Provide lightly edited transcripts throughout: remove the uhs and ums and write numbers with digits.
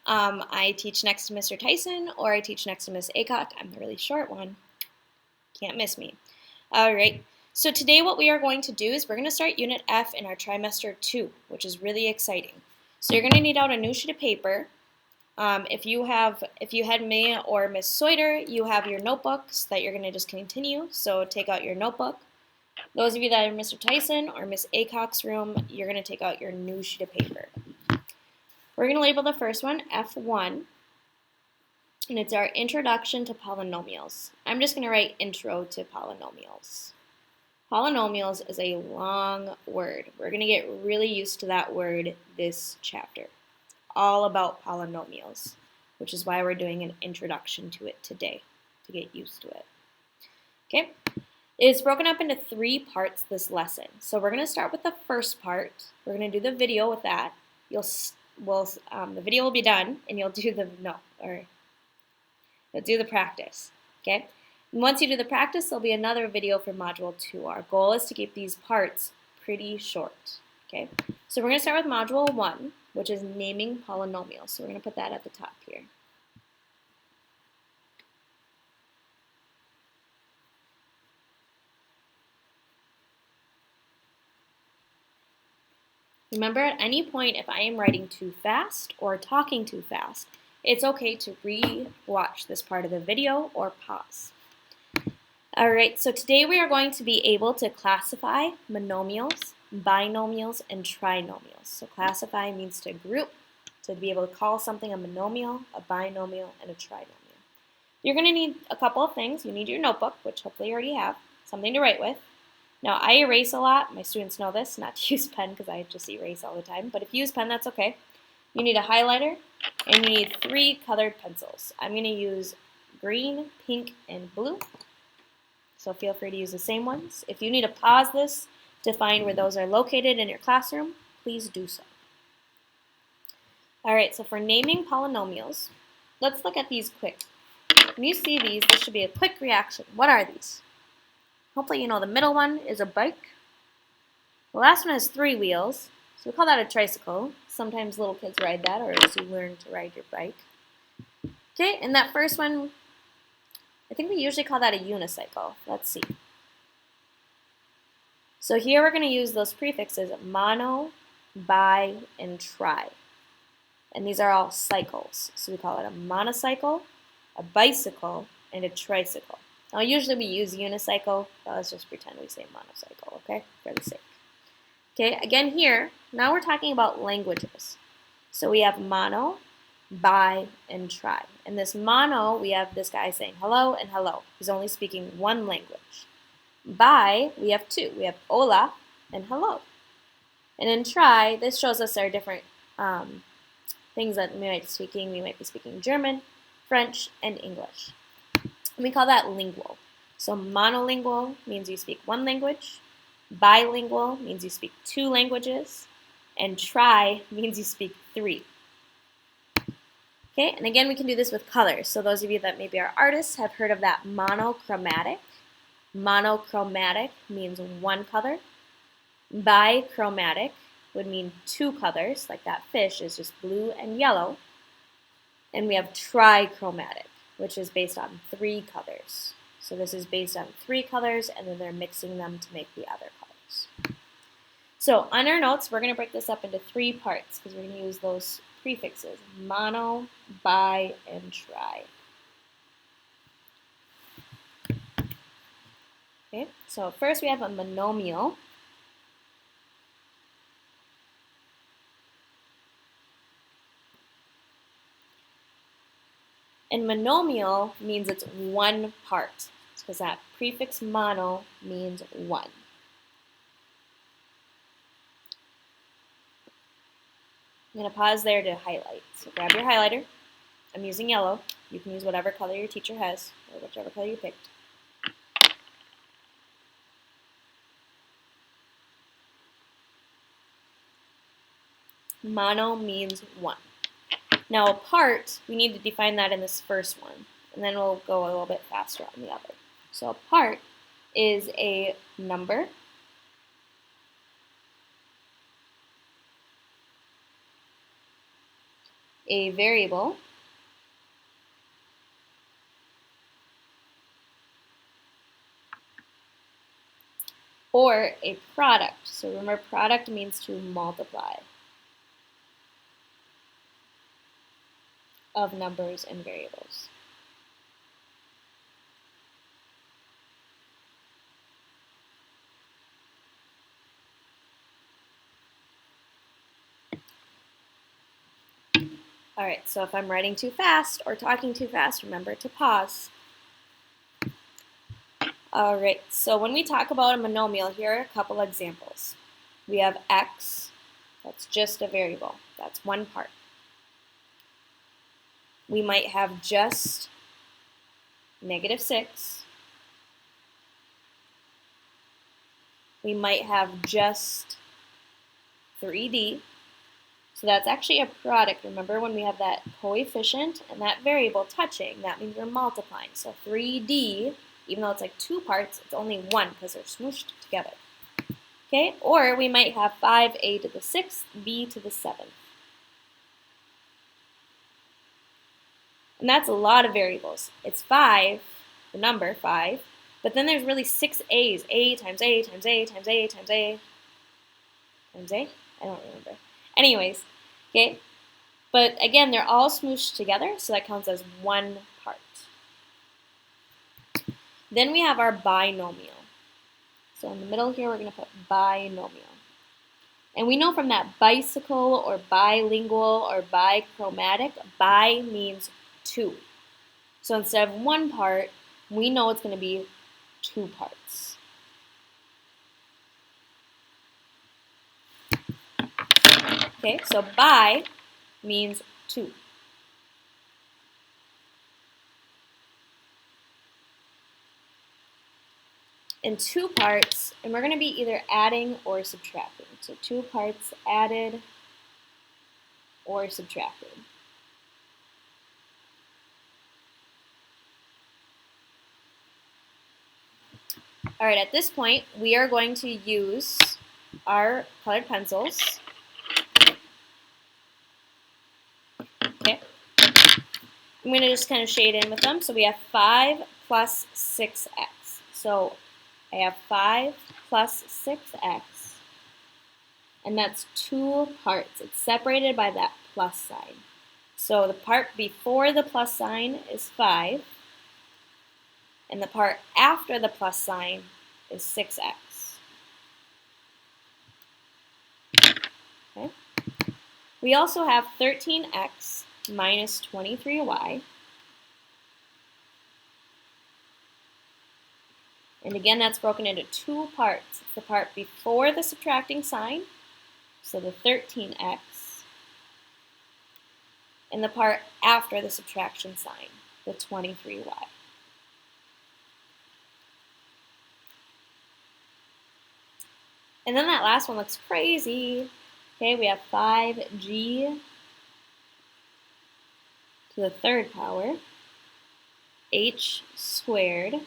I teach next to Mr. Tyson, or I teach next to Miss Aycock. I'm the really short one. Can't miss me. All right. So today what we are going to do is we're going to start Unit F in our Trimester 2, which is really exciting. So you're going to need out a new sheet of paper. If you had me or Miss Sawyer, you have your notebooks that you're going to just continue. So take out your notebook. Those of you that are in Mr. Tyson or Miss Aycock's room, you're going to take out your new sheet of paper. We're going to label the first one F1, and it's our Introduction to Polynomials. I'm just going to write Intro to Polynomials. Polynomials is a long word. We're going to get really used to that word this chapter. It's all about polynomials, which is why we're doing an introduction to it today, to get used to it. Okay, it's broken up into 3 parts this lesson. So we're going to start with the first part. We're going to do the video with that. The video will be done, and you'll do the practice. Okay. And once you do the practice, there'll be another video for Module 2. Our goal is to keep these parts pretty short. Okay, so we're going to start with Module 1, which is naming polynomials. So we're going to put that at the top here. Remember, at any point, if I am writing too fast or talking too fast, it's okay to re-watch this part of the video or pause. Alright, so today we are going to be able to classify monomials, binomials, and trinomials. So classify means to group, to be able to call something a monomial, a binomial, and a trinomial. You're going to need a couple of things. You need your notebook, which hopefully you already have, something to write with. Now, I erase a lot. My students know this, not to use pen because I just erase all the time. But if you use pen, that's okay. You need a highlighter, and you need 3 colored pencils. I'm going to use green, pink, and blue. So feel free to use the same ones. If you need to pause this to find where those are located in your classroom, please do so. Alright, so for naming polynomials, let's look at these quick. When you see these, this should be a quick reaction. What are these? Hopefully you know the middle one is a bike. The last one has 3 wheels, so we call that a tricycle. Sometimes little kids ride that, or as you learn to ride your bike. Okay, and that first one, I think we usually call that a unicycle. Let's see. So here we're going to use those prefixes mono, bi, and tri. And these are all cycles. So we call it a monocycle, a bicycle, and a tricycle. Now usually we use unicycle, but let's just pretend we say monocycle, okay, for the sake. Okay, again here, now we're talking about languages. So we have mono, bi, and tri. In this mono, we have this guy saying hello and hello. He's only speaking one language. Bi, we have 2. We have hola and hello. And in tri, this shows us our different things that we might be speaking. We might be speaking German, French, and English. And we call that lingual. So monolingual means you speak one language. Bilingual means you speak 2 languages. And tri means you speak 3. Okay, and again, we can do this with colors. So those of you that maybe are artists have heard of that monochromatic. Monochromatic means 1 color. Bichromatic would mean 2 colors, like that fish is just blue and yellow. And we have trichromatic, which is based on 3 colors. So this is based on 3 colors, and then they're mixing them to make the other colors. So on our notes, we're going to break this up into 3 parts because we're going to use those prefixes, mono, bi, and tri. Okay, so first we have a monomial. And monomial means it's 1 part, because that prefix mono means 1. I'm going to pause there to highlight. So grab your highlighter. I'm using yellow. You can use whatever color your teacher has, or whichever color you picked. Mono means 1. Now a part, we need to define that in this first one, and then we'll go a little bit faster on the other. So a part is a number a variable or a product. So remember, product means to multiply of numbers and variables. All right, so if I'm writing too fast or talking too fast, remember to pause. All right, so when we talk about a monomial, here are a couple examples. We have x, that's just a variable. That's one part. We might have just -6. We might have just 3D. So that's actually a product. Remember when we have that coefficient and that variable touching, that means we're multiplying. So 3D, even though it's like two parts, it's only one because they're smooshed together. Okay, or we might have 5a to the 6th, b to the 7th. And that's a lot of variables. It's 5, the number 5, but then there's really 6 a's. A times A times A times A times A times A? I don't remember. Anyways, okay, but again, they're all smooshed together, so that counts as one part. Then we have our binomial. So in the middle here, we're going to put binomial. And we know from that bicycle or bilingual or bichromatic, bi means two. So instead of one part, we know it's going to be two parts. Okay, so bi means two. In two parts, and we're going to be either adding or subtracting. So two parts added or subtracted. All right, at this point, we are going to use our colored pencils. Okay. I'm going to just kind of shade in with them. So we have 5 plus 6x. So I have 5 plus 6x, and that's two parts. It's separated by that plus sign. So the part before the plus sign is 5, and the part after the plus sign is 6x. Okay. We also have 13x minus 23y. And again, that's broken into two parts. It's the part before the subtracting sign, so the 13x, and the part after the subtraction sign, the 23y. And then that last one looks crazy. Okay, we have 5g to the third power, h squared,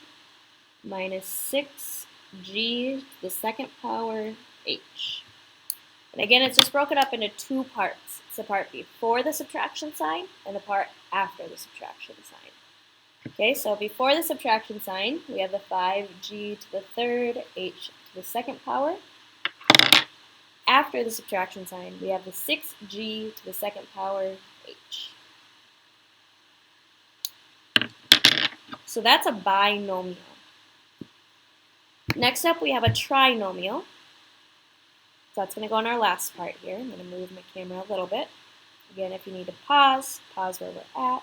minus 6g to the second power, h. And again, it's just broken up into two parts. It's the part before the subtraction sign and the part after the subtraction sign. Okay, so before the subtraction sign, we have the 5g to the third, h to the second power. After the subtraction sign, we have the 6g to the second power, h. So that's a binomial. Next up, we have a trinomial. So that's going to go on our last part here. I'm going to move my camera a little bit. Again, if you need to pause where we're at.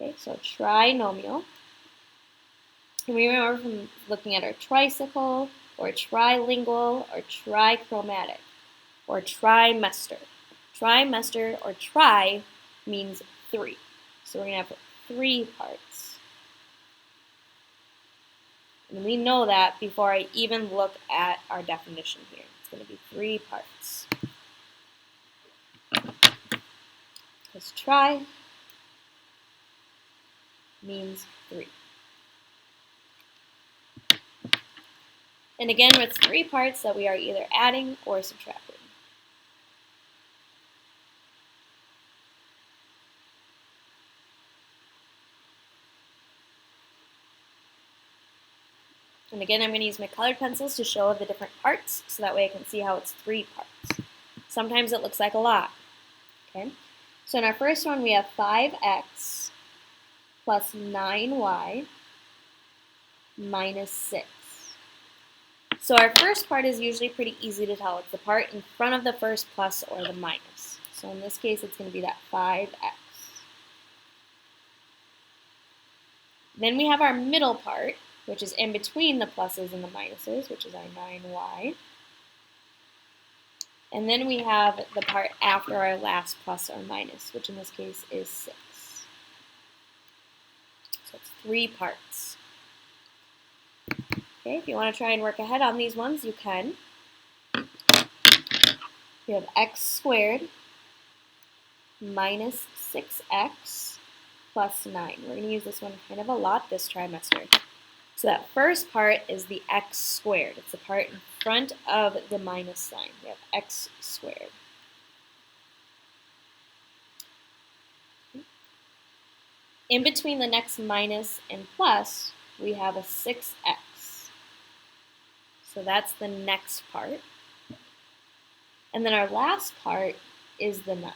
Okay, so trinomial. And we remember from looking at our tricycle, or trilingual, or trichromatic, or trimester. Trimester, or tri, means three. So we're going to have three parts. And we know that before I even look at our definition here. It's going to be three parts. Because tri means three. And again, it's three parts that we are either adding or subtracting. And again, I'm going to use my colored pencils to show the different parts so that way I can see how it's 3 parts. Sometimes it looks like a lot. Okay? So in our first one, we have 5x plus 9y minus 6. So our first part is usually pretty easy to tell. It's the part in front of the first plus or the minus. So in this case, it's going to be that 5x. Then we have our middle part, which is in between the pluses and the minuses, which is our 9y. And then we have the part after our last plus or minus, which in this case is 6. So it's 3 parts. Okay, if you want to try and work ahead on these ones, you can. We have x squared minus 6x plus 9. We're going to use this one kind of a lot this trimester. So that first part is the x squared. It's the part in front of the minus sign. We have x squared. In between the next minus and plus, we have a 6x. So that's the next part. And then our last part is the 9.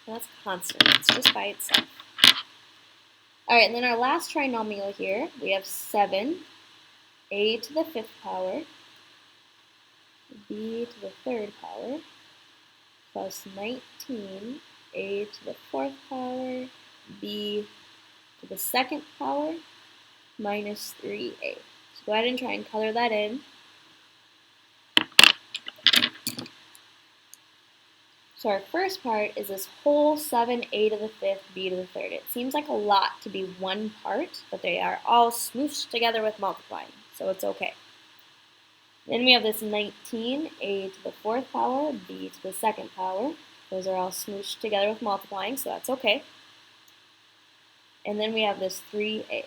That's constant. It's just by itself. All right, and then our last trinomial here, we have 7, a to the 5th power, b to the 3rd power, plus 19, a to the 4th power, b to the 2nd power, minus 3a. So go ahead and try and color that in. So our first part is this whole 7, a to the 5th, b to the 3rd. It seems like a lot to be one part, but they are all smooshed together with multiplying, so it's okay. Then we have this 19, a to the 4th power, b to the 2nd power. Those are all smooshed together with multiplying, so that's okay. And then we have this 3a.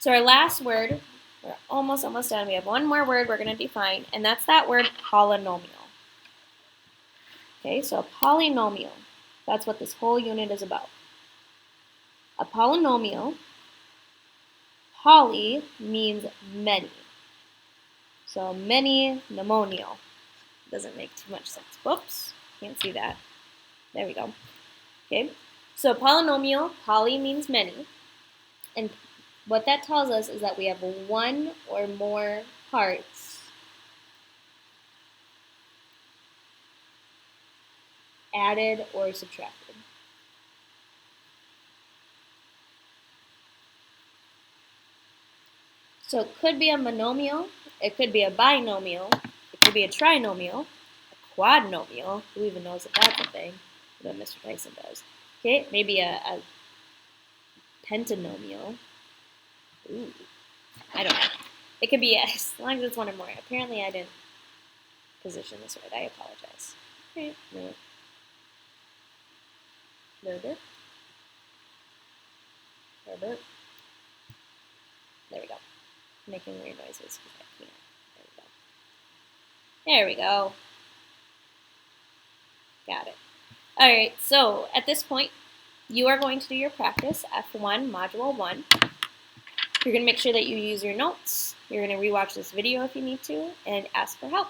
So our last word, we're almost done. We have one more word we're going to define, and that's that word polynomial. Okay, so a polynomial, that's what this whole unit is about. A polynomial, poly means many. So many nomonial. Doesn't make too much sense. Whoops, can't see that. There we go. Okay, so polynomial, poly means many, and what that tells us is that we have one or more parts added or subtracted. So it could be a monomial, it could be a binomial, it could be a trinomial, a quadnomial, who even knows if that's a thing, but Mr. Tyson does. Okay, maybe a pentanomial. Ooh, I don't know. It could be as long as it's one or more. Apparently I didn't position this right. I apologize. Okay, no. There we go. Making weird noises because I can't. There we go. Got it. Alright, so at this point, you are going to do your practice, F1, Module 1. You're going to make sure that you use your notes. You're going to rewatch this video if you need to, and ask for help.